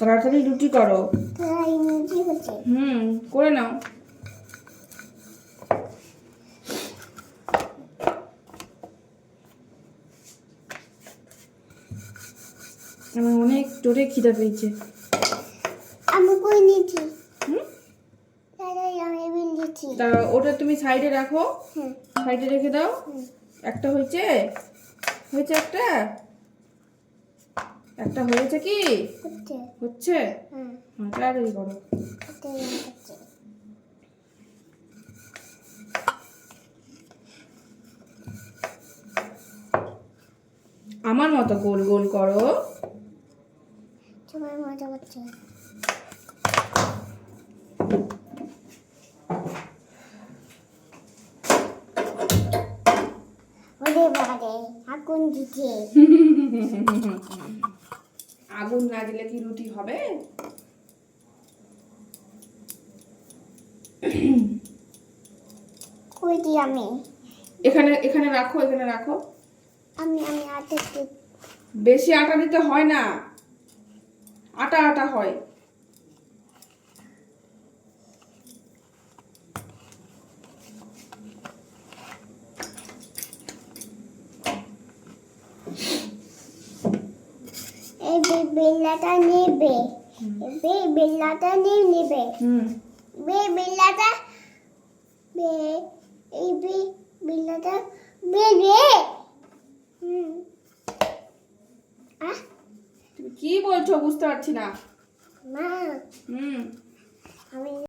তাড়াতাড়ি রুটি করো। করে নাও। আমার অনেক জোরে খিদে পেয়েছে। আমি কই নিয়েছি। তা ওটা তুমি সাইডে রাখো। সাইডে রেখে দাও। একটা হয়েছে একটা হয়েছে কি হচ্ছে। তাড়াতাড়ি করো। আমার মতো গোল গোল করো। সবাই মজা করছে। আগুন দিচ্ছে। আগুন না দিলে কি রুটি হবে? কই দি আমি? এখানে রাখো, এখানে রাখো। আমি আটা দিতে। বেশি আটা দিতে হয় না, আটা আটা হয়। এই বেলাটা নেবে। এই বেলাটা নেবে। এই বেলাটা এই বেলাটা বেবে। তুমি কি বলছো বুঝতে পারছি না। মা